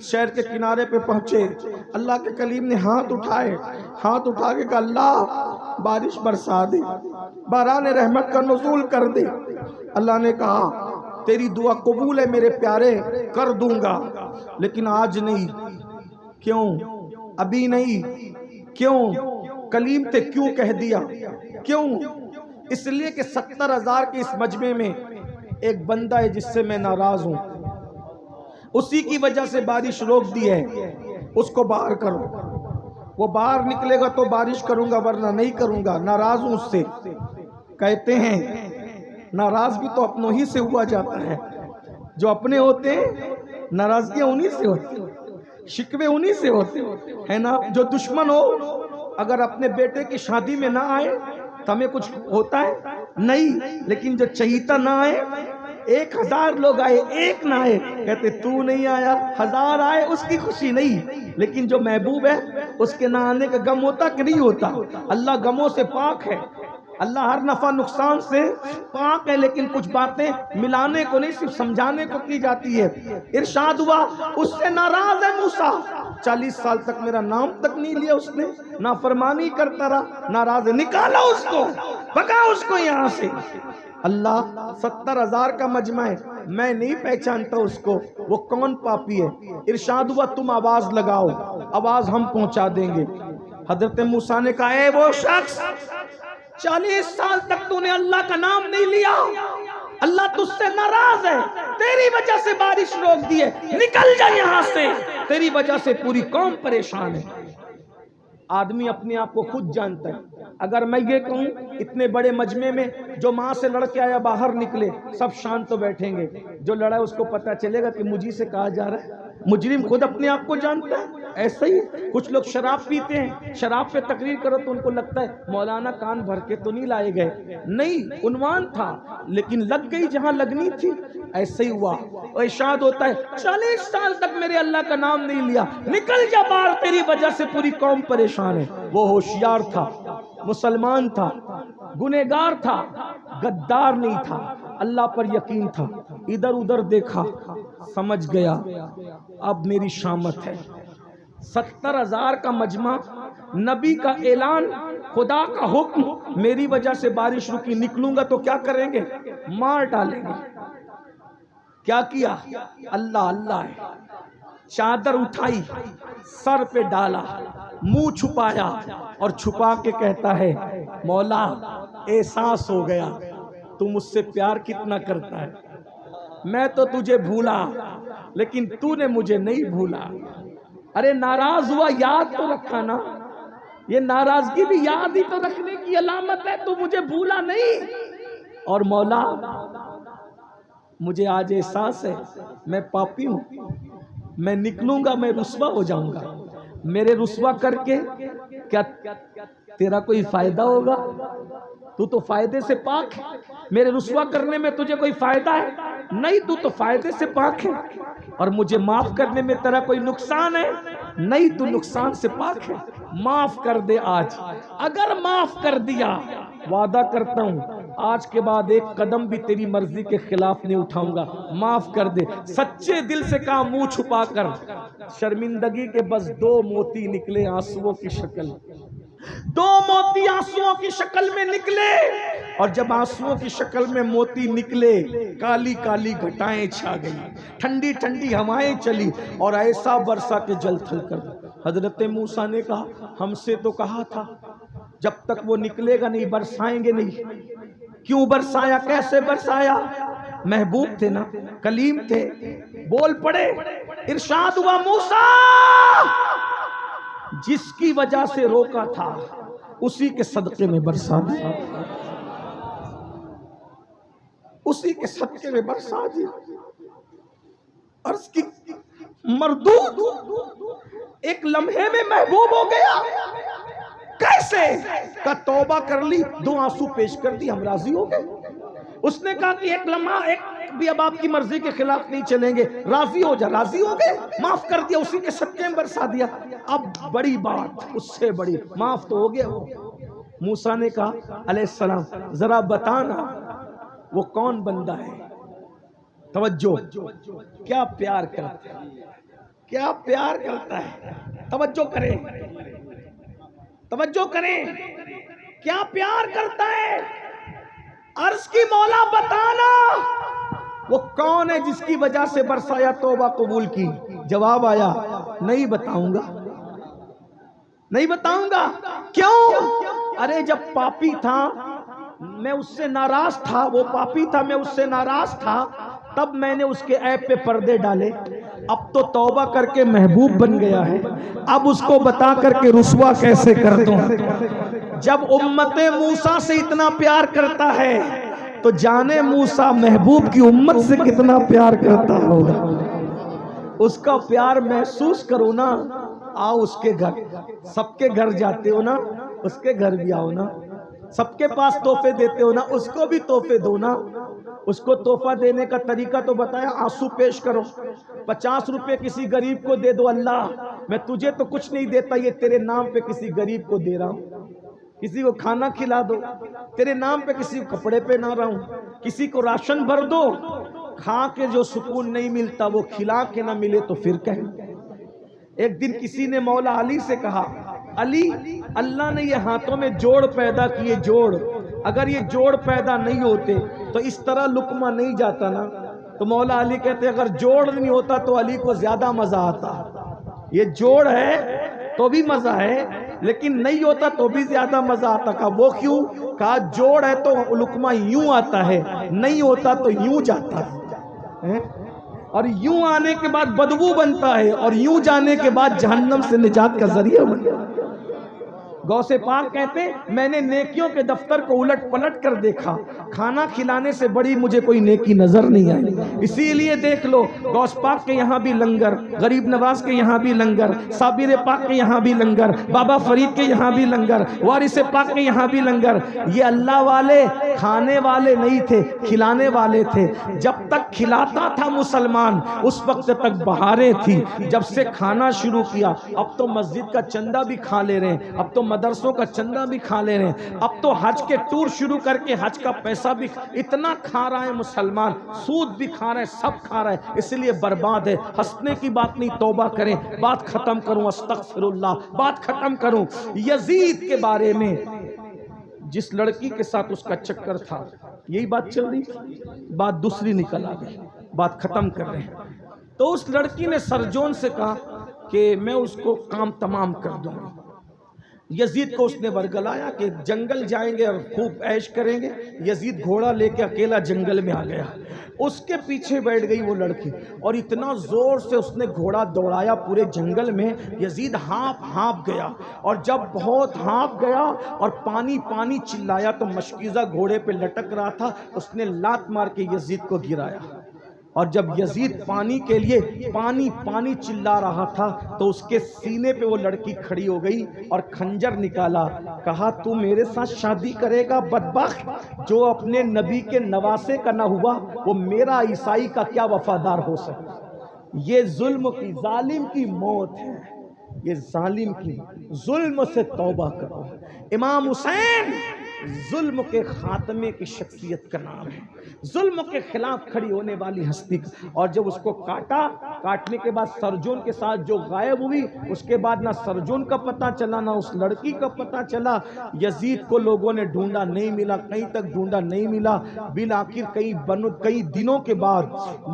شہر کے کنارے پہ پہنچے، اللہ کے کلیم نے ہاتھ اٹھائے، ہاتھ اٹھا کے کہا اللہ بارش برسا دے، باران رحمت کا نزول کر دے. اللہ نے کہا تیری دعا قبول ہے میرے پیارے، کر دوں گا، لیکن آج نہیں. کیوں ابھی نہیں؟ کیوں؟ کلیم تھے کیوں کہہ دیا؟ کیوں؟ اس لیے کہ 70,000 کے اس مجمع میں ایک بندہ ہے جس سے میں ناراض ہوں، اسی کی وجہ سے بارش روک دی ہے. اس کو باہر کرو. وہ باہر نکلے گا تو بارش کروں گا ورنہ نہیں کروں گا، ناراض ہوں اس سے. کہتے ہیں ناراض بھی تو اپنوں ہی سے ہوا جاتا ہے. جو اپنے ہوتے ہیں ناراضگیاں انہی سے ہوتی ہیں، شکوے انہی سے ہوتے ہیں نا. جو دشمن ہو اگر اپنے بیٹے کی شادی میں نہ آئے تو ہمیں کچھ ہوتا ہے نہیں، لیکن جو چہیتا نہ آئے، 1000 لوگ آئے ایک نہ آئے کہتے تو نہیں آیا، 1000 آئے اس کی خوشی نہیں. لیکن جو محبوب ہے اس کے نہ آنے کا غم ہوتا کہ نہیں ہوتا؟ اللہ غموں سے پاک ہے، اللہ ہر نفع نقصان سے پاک ہے، لیکن کچھ باتیں ملانے کو نہیں صرف سمجھانے کو کی جاتی ہے. ارشاد ہوا اس سے ناراض ہے موسیٰ، 40 سال تک میرا نام تک نہیں لیا اس نے، نافرمانی کرتا رہا، ناراض ہے. نکالا اس کو، بھگا اس کو یہاں سے. اللہ 70,000 کا مجمع ہے، میں نہیں پہچانتا اس کو، وہ کون پاپی ہے. ارشاد ہوا تم آواز لگاؤ، آواز ہم پہنچا دیں گے. حضرت موسیٰ نے کہا اے وہ شخص 40 سال تک تو نے اللہ کا نام نہیں لیا، اللہ تجھ سے ناراض ہے، تیری وجہ سے بارش روک دی ہے، نکل جا یہاں سے، تیری وجہ سے پوری قوم پریشان ہے. آدمی اپنے آپ کو خود جانتا ہے. اگر میں یہ کہوں اتنے بڑے مجمع میں جو ماں سے لڑ کے آیا باہر نکلے، سب شانت تو بیٹھیں گے، جو لڑا اس کو پتہ چلے گا کہ مجھے سے کہا جا رہا ہے. مجرم خود اپنے آپ کو جانتا ہے. ایسا ہی کچھ لوگ شراب پیتے ہیں، شراب پہ تقریر کرو تو ان کو لگتا ہے مولانا کان بھر کے تو نہیں لائے گئے، نہیں عنوان تھا لیکن لگ گئی جہاں لگنی تھی. ایسا ہی ہوا. ارشاد ہوتا ہے 40 سال تک میرے اللہ کا نام نہیں لیا، نکل جا باہر، تیری وجہ سے پوری قوم پریشان ہے. وہ ہوشیار تھا، مسلمان تھا، گنہگار تھا، غدار نہیں تھا، اللہ پر یقین تھا. ادھر ادھر دیکھا، سمجھ گیا اب میری شامت ہے. 70,000 کا مجمع، نبی کا اعلان، خدا کا حکم، میری وجہ سے بارش رکی، نکلوں گا تو کیا کریں گے؟ مار ڈالیں گے. کیا کیا؟ اللہ اللہ ہے. چادر اٹھائی، سر پہ ڈالا، منہ چھپایا اور چھپا کے کہتا ہے مولا احساس ہو گیا تو مجھ سے پیار کتنا کرتا ہے. میں تو تجھے بھولا لیکن تو نے مجھے نہیں بھولا. ارے ناراض ہوا، یاد تو رکھا نا. یہ ناراضگی بھی یاد ہی تو رکھنے کی علامت ہے. تو مجھے بھولا نہیں. اور مولا مجھے آج احساس ہے میں پاپی ہوں، میں نکلوں گا میں رسوا ہو جاؤں گا. میرے رسوا کر کے کیا تیرا کوئی فائدہ ہوگا؟ تو تو فائدے سے پاک ہے. میرے رسوا کرنے میں تجھے کوئی فائدہ ہے؟ نہیں، تو تو فائدے سے پاک ہے. اور مجھے معاف کرنے میں تیرا کوئی نقصان ہے؟ نہیں، تو نقصان سے پاک ہے. معاف کر دے آج. اگر معاف کر دیا وعدہ کرتا ہوں آج کے بعد ایک قدم بھی تیری مرضی کے خلاف نہیں اٹھاؤں گا. معاف کر دے. سچے دل سے کہا منہ چھپا کر. شرمندگی کے بس 2 موتی نکلے آنسوؤں کی شکل. 2 موتی آنسوؤں کی شکل میں نکلے. اور جب آنسوؤں کی شکل میں موتی نکلے، کالی کالی گھٹائیں چھا گئی، ٹھنڈی ٹھنڈی ہوائیں چلی اور ایسا برسا کہ جل تھل کر دیا۔ حضرت موسیٰ نے کہا ہم سے تو کہا تھا جب تک وہ نکلے گا نہیں برسائیں گے نہیں۔ کیوں برسایا؟ کیسے برسایا؟ محبوب تھے نا، کلیم تھے، بول پڑے، ارشاد ہوا موسیٰ جس کی وجہ سے روکا تھا اسی کے صدقے میں برسا دیا، اسی کے صدقے میں برسا دیا۔ عرض کی مردود ایک لمحے میں محبوب ہو گیا۔ کیسے؟ کہ توبہ کر لی، 2 آنسو پیش کر دی، ہم راضی ہو گئے۔ اس نے کہا کہ ایک لمحہ ایک بھی اب آپ کی مرضی کے خلاف نہیں چلیں گے، راضی ہو جا، راضی ہو گئے، معاف کر دیا، اسی کے صدقے میں برسا دیا۔ اب بڑی بات، اس سے بڑی، معاف تو ہو گیا وہ۔ موسیٰ نے کہا علیہ السلام ذرا بتانا وہ کون بندہ ہے؟ توجہ، کیا پیار کرتا ہے، کیا پیار کرتا ہے، توجہ کریں، توجہ کریں، کیا پیار کرتا ہے۔ عرض کی مولا بتانا وہ کون ہے جس کی وجہ سے برسایا، توبہ قبول کی؟ جواب آیا نہیں بتاؤں گا، نہیں بتاؤں گا۔ کیوں؟ ارے جب پاپی تھا میں اس سے ناراض تھا، وہ پاپی تھا میں اس سے ناراض تھا، تب میں نے اس کے عیب پہ پردے ڈالے۔ اب تو توبہ کر کے محبوب بن گیا ہے، اب اس کو بتا کر کے رسوا کیسے کر دوں۔ جب امت موسیٰ سے اتنا پیار کرتا ہے تو جانے موسیٰ محبوب کی امت سے کتنا پیار کرتا ہوگا۔ اس کا پیار محسوس کرو نا، آؤ اس کے گھر، سب کے گھر جاتے ہو نا، اس کے گھر بھی آؤ نا، سب کے پاس تحفے دیتے ہو نا، اس کو بھی تحفے دو نا۔ اس کو تحفہ دینے کا طریقہ تو بتایا، آنسو پیش کرو، 50 روپے کسی غریب کو دے دو، اللہ میں تجھے تو کچھ نہیں دیتا، یہ تیرے نام پہ کسی غریب کو دے رہا ہوں۔ کسی کو کھانا کھلا دو، تیرے نام پہ کسی کو کپڑے پہنا رہا ہوں، کسی کو راشن بھر دو، کھا کے جو سکون نہیں ملتا وہ کھلا کے نہ ملے تو پھر کہیں۔ ایک دن کسی نے مولا علی سے کہا علی اللہ نے یہ ہاتھوں میں جوڑ پیدا کیے، جوڑ، اگر یہ جوڑ پیدا نہیں ہوتے تو اس طرح لقمہ نہیں جاتا نا۔ تو مولا علی کہتے اگر جوڑ نہیں ہوتا تو علی کو زیادہ مزہ آتا، یہ جوڑ ہے تو بھی مزہ ہے لیکن نہیں ہوتا تو بھی زیادہ مزہ آتا۔ کہا وہ کیوں؟ کہا جوڑ ہے تو لقمہ یوں آتا ہے، نہیں ہوتا تو یوں جاتا ہے، اور یوں آنے کے بعد بدبو بنتا ہے، اور یوں جانے کے بعد جہنم سے نجات کا ذریعہ بنتا ہے۔ غوث پاک کہتے ہیں میں نے نیکیوں کے دفتر کو الٹ پلٹ کر دیکھا، کھانا کھلانے سے بڑی مجھے کوئی نیکی نظر نہیں آئی۔ اسی لیے دیکھ لو غوث پاک کے یہاں بھی لنگر، غریب نواز کے یہاں بھی لنگر، صابر پاک کے یہاں بھی لنگر، بابا فرید کے یہاں بھی لنگر، وارث پاک کے یہاں بھی لنگر۔ یہ اللہ والے کھانے والے نہیں تھے، کھلانے والے تھے۔ جب تک کھلاتا تھا مسلمان اس وقت تک بہاریں تھی، جب سے کھانا شروع کیا اب تو مسجد کا چندہ بھی کھا لے رہے ہیں، اب تو مدرسوں کا چندہ بھی کھا لے رہے ہیں، اب تو حج کے ٹور شروع کر کے حج کا پیسہ بھی اتنا کھا رہا ہے مسلمان، سود بھی کھا رہا ہے، سب کھا رہا ہے، اس لیے برباد ہے۔ ہنسنے کی بات نہیں، توبہ کریں۔ بات ختم کروں، استغفر اللہ، بات ختم کروں۔ یزید کے بارے میں جس لڑکی کے ساتھ اس کا چکر تھا، یہی بات چل رہی تھی، بات دوسری نکل آ گئی، بات ختم کر رہے ہیں۔ تو اس لڑکی نے سرجون سے کہا کہ میں اس کو کام تمام کر دوں گی۔ یزید کو اس نے ورگلایا کہ جنگل جائیں گے اور خوب عیش کریں گے۔ یزید گھوڑا لے کے اکیلا جنگل میں آ گیا، اس کے پیچھے بیٹھ گئی وہ لڑکی، اور اتنا زور سے اس نے گھوڑا دوڑایا پورے جنگل میں، یزید ہانپ گیا، اور جب بہت ہانپ گیا اور پانی پانی چلایا تو مشکیزہ گھوڑے پہ لٹک رہا تھا، اس نے لات مار کے یزید کو گرایا، اور جب یزید پانی کے لیے پانی پانی چلا رہا تھا تو اس کے سینے پہ وہ لڑکی کھڑی ہو گئی اور خنجر نکالا، کہا تو میرے ساتھ شادی کرے گا بدبخت؟ جو اپنے نبی کے نواسے کا نہ ہوا وہ میرا عیسائی کا کیا وفادار ہو سکتا؟ یہ ظلم کی، ظالم کی موت ہے، یہ ظالم کی۔ ظلم سے توبہ کرو۔ امام حسین ظلم کے خاتمے کی شخصیت کا نام ہے، ظلم کے خلاف کھڑی ہونے والی ہستی۔ اور جب اس کو کاٹا، کاٹنے کے بعد سرجون کے ساتھ جو غائب ہوئی، اس کے بعد نہ سرجون کا پتہ چلا نہ اس لڑکی کا پتہ چلا۔ یزید کو لوگوں نے ڈھونڈا، نہیں ملا، کہیں تک ڈھونڈا نہیں ملا۔ بالآخر کئی دنوں کے بعد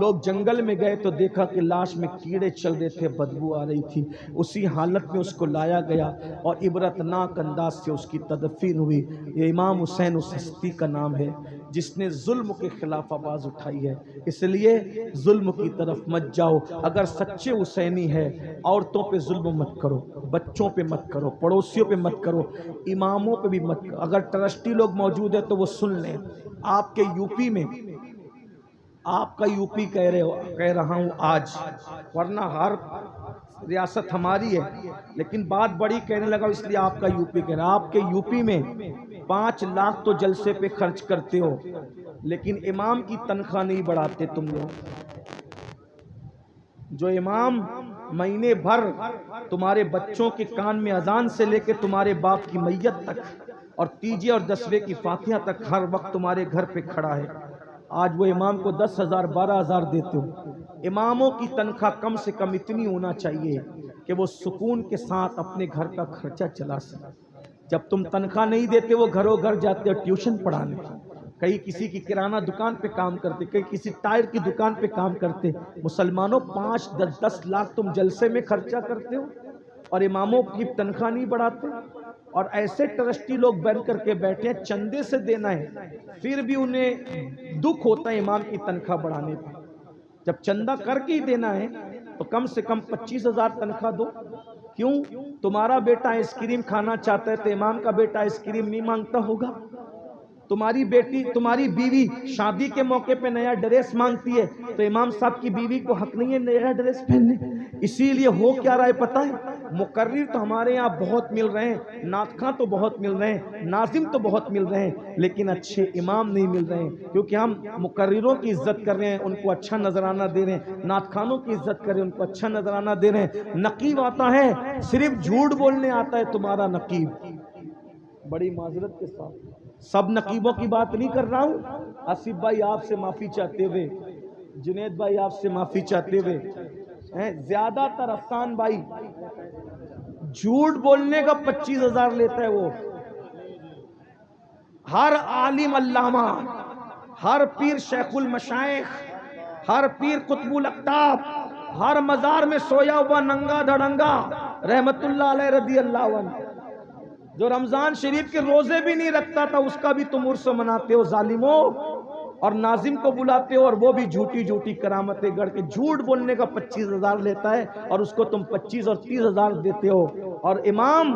لوگ جنگل میں گئے تو دیکھا کہ لاش میں کیڑے چل رہے تھے، بدبو آ رہی تھی۔ اسی حالت میں اس کو لایا گیا اور عبرتناک انداز سے اس کی تدفین ہوئی۔ یہ امام حسین اس ہستی کا نام ہے جس نے ظلم کے خلاف آواز اٹھائی ہے۔ اس لیے ظلم کی طرف مت جاؤ۔ اگر سچے حسینی ہے، عورتوں پہ ظلم مت کرو، بچوں پہ مت کرو، پڑوسیوں پہ مت کرو، اماموں پہ بھی مت کرو۔ اگر ٹرسٹی لوگ موجود ہیں تو وہ سن لیں۔ آپ کے یوپی میں، آپ کا یوپی کہہ رہا ہوں آج، ورنہ ہر ریاست ہماری ہے، لیکن بات بڑی کہنے لگا اس لیے آپ کا یوپی کہہ رہا۔ آپ کے یوپی میں 5 لاکھ تو جلسے پہ خرچ کرتے ہو، لیکن امام کی تنخواہ نہیں بڑھاتے تم لوگ۔ جو امام مہینے بھر تمہارے بچوں کے کان میں اذان سے لے کے تمہارے باپ کی میت تک اور تیجے اور دسویں کی فاتحہ تک ہر وقت تمہارے گھر پہ کھڑا ہے، آج وہ امام کو 10,000 12,000 دیتے ہو۔ اماموں کی تنخواہ کم سے کم اتنی ہونا چاہیے کہ وہ سکون کے ساتھ اپنے گھر کا خرچہ چلا سکے۔ جب تم تنخواہ نہیں دیتے، وہ گھروں گھر جاتے اور ٹیوشن پڑھانے، کئی کسی کی کرانہ دکان پہ کام کرتے، کئی کسی ٹائر کی دکان پہ کام کرتے۔ مسلمانوں 5-10 لاکھ تم جلسے میں خرچہ کرتے ہو اور اماموں کی تنخواہ نہیں بڑھاتے۔ اور ایسے ٹرسٹی لوگ بن کر کے بیٹھے ہیں، چندے سے دینا ہے، پھر بھی انہیں دکھ ہوتا ہے امام کی تنخواہ بڑھانے پہ۔ جب چندہ کر کے ہی دینا ہے تو کم سے کم 25,000 تنخواہ دو۔ کیوں؟ تمہارا بیٹا آئس کریم کھانا چاہتا ہے تو امام کا بیٹا آئس کریم نہیں مانگتا ہوگا؟ تمہاری بیٹی، تمہاری بیوی شادی کے موقع پہ نیا ڈریس مانگتی ہے تو امام صاحب کی بیوی کو حق نہیں ہے نیا ڈریس پہننے؟ اسی لیے ہو کیا رہا ہے پتہ ہے؟ مقرر تو ہمارے یہاں بہت مل رہے ہیں، نعت خواں تو بہت مل رہے ہیں، ناظم تو بہت مل رہے ہیں، لیکن اچھے امام نہیں مل رہے ہیں، کیونکہ ہم مقرروں کی عزت کر رہے ہیں، ان کو اچھا نذرانہ دے رہے ہیں، نعت خوانوں کی عزت کر رہے ہیں، ان کو اچھا نذرانہ دے رہے ہیں۔ نقیب آتا ہے، صرف جھوٹ بولنے آتا ہے تمہارا نقیب، بڑی معذرت کے ساتھ سب نقیبوں کی بات نہیں کر رہا ہوں۔ آصف بھائی آپ سے معافی چاہتے ہوئے، جنید بھائی آپ سے معافی چاہتے ہوئے، زیادہ تر افسان بھائی جھوٹ بولنے کا 25,000 لیتا ہے۔ وہ ہر عالم علامہ، ہر پیر شیخ المشائخ، ہر پیر قطب الاقطاب، ہر مزار میں سویا ہوا ننگا دھڑنگا رحمت اللہ علیہ رضی اللہ عنہ، جو رمضان شریف کے روزے بھی نہیں رکھتا تھا، اس کا بھی تم عرس مناتے ہو ظالموں، اور ناظم کو بلاتے ہو اور وہ بھی جھوٹی جھوٹی کرامتیں گڑھ کے جھوٹ بولنے کا 25,000 لیتا ہے اور اس کو تم 25 اور 30,000 دیتے ہو۔ اور امام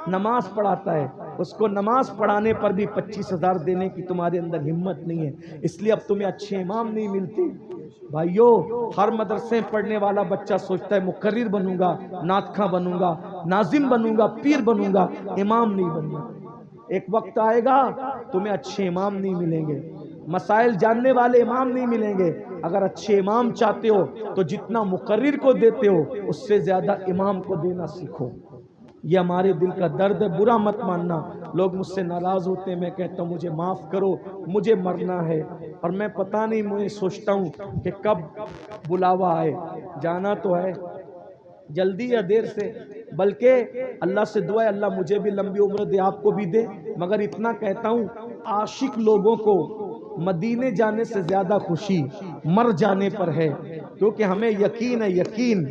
نماز پڑھاتا ہے، اس کو نماز پڑھانے پر بھی 25,000 دینے کی تمہارے اندر ہمت نہیں ہے، اس لیے اب تمہیں اچھے امام نہیں ملتے۔ بھائیو، ہر مدرسے پڑھنے والا بچہ سوچتا ہے مقرر بنوں گا، نعت خواں بنوں گا، ناظم بنوں گا، پیر بنوں گا، امام نہیں بنوں گا۔ ایک وقت آئے گا تمہیں اچھے امام نہیں ملیں گے، مسائل جاننے والے امام نہیں ملیں گے۔ اگر اچھے امام چاہتے ہو تو جتنا مقرر کو دیتے ہو اس سے زیادہ امام کو دینا سیکھو۔ یہ ہمارے دل کا درد ہے، برا مت ماننا۔ لوگ مجھ سے ناراض ہوتے ہیں، میں کہتا ہوں مجھے معاف کرو، مجھے مرنا ہے، اور میں پتہ نہیں، مجھے سوچتا ہوں کہ کب بلاوا آئے، جانا تو ہے جلدی یا دیر سے، بلکہ اللہ سے دعا ہے اللہ مجھے بھی لمبی عمر دے، آپ کو بھی دے۔ مگر اتنا کہتا ہوں، عاشق لوگوں کو مدینے جانے سے زیادہ خوشی مر جانے پر ہے، کیونکہ ہمیں یقین ہے، یقین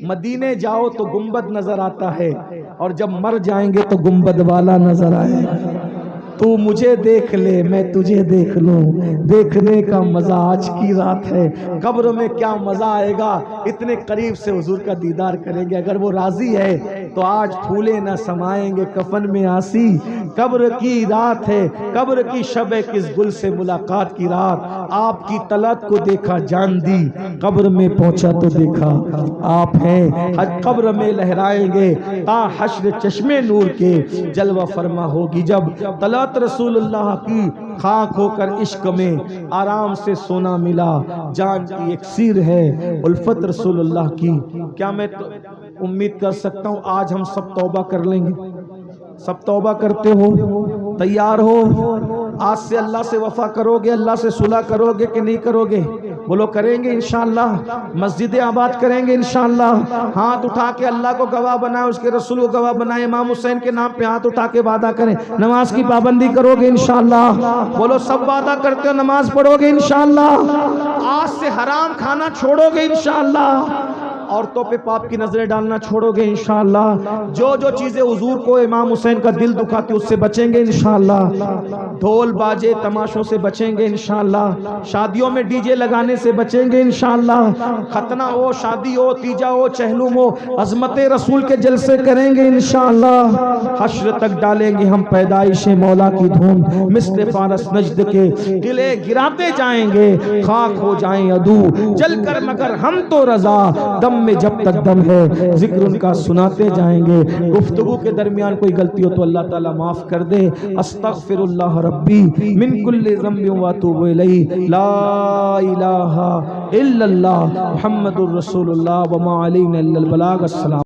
مدینے جاؤ تو گنبد نظر آتا ہے اور جب مر جائیں گے تو گنبد والا نظر آئے گا۔ تو مجھے دیکھ لے میں تجھے دیکھ لوں، دیکھنے کا مزہ آج کی رات ہے، قبر میں کیا مزہ آئے گا، اتنے قریب سے حضور کا دیدار کریں گے۔ اگر وہ راضی ہے تو آج پھولے نہ سمائیں گے کفن میں آسی، قبر کی رات ہے، قبر کی شب ہے، کس گل سے ملاقات کی رات، آپ کی طلعت کو دیکھا جان دی، قبر میں پہنچا تو دیکھا آپ ہیں، قبر میں لہرائیں گے تا حشر چشمے نور کے، جلوہ فرما ہوگی جب طلعت رسول اللہ کی، خاک ہو کر عشق میں آرام سے سونا ملا، جان کی اکسیر ہے الفت رسول اللہ کی۔ کیا میں امید کر سکتا ہوں آج ہم سب توبہ کر لیں گے؟ سب توبہ کرتے ہو؟ تیار ہو؟ آج سے اللہ سے وفا کرو گے، اللہ سے صلح کرو گے کہ نہیں کرو گے؟ بولو کریں گے انشاءاللہ، مسجدیں آباد کریں گے انشاءاللہ، ہاتھ اٹھا کے اللہ کو گواہ بنائے، اس کے رسول کو گواہ بنائے، امام حسین کے نام پہ ہاتھ اٹھا کے وعدہ کریں نماز کی پابندی کرو گے انشاءاللہ؟ بولو سب وعدہ کرتے ہو نماز پڑھو گے انشاءاللہ؟ آج سے حرام کھانا چھوڑو گے انشاءاللہ؟ عورتوں پہ پاپ کی نظریں ڈالنا چھوڑو گے انشاءاللہ؟ جو جو چیزیں حضور کو امام حسین کا دل دکھاتی اس سے بچیں گے انشاءاللہ؟ ڈھول باجے تماشوں سے بچیں گے انشاءاللہ؟ شادیوں میں ڈی جے لگانے سے بچیں گے انشاءاللہ؟ ختنہ ہو، شادی ہو، تیجا ہو، چہلم ہو، عظمت رسول کے جلسے کریں گے انشاءاللہ؟ حشر تک ڈالیں گے ہم پیدائش مولا کی دھوم، مثل فارس نجد کے قلعے گراتے جائیں گے، خاک ہو جائیں عدو جل کر مگر ہم تو رضا، دم میں جب تک دم ہے ذکر ان کا سناتے جائیں گے۔ گفتگو کے درمیان کوئی غلطی ہو تو اللہ تعالیٰ معاف کر دے۔ استغفر اللہ ربی من کل ذنب واتوب الیہ، لا الہ الا اللہ محمد الرسول اللہ وما علینا الا البلاغ۔ السلام۔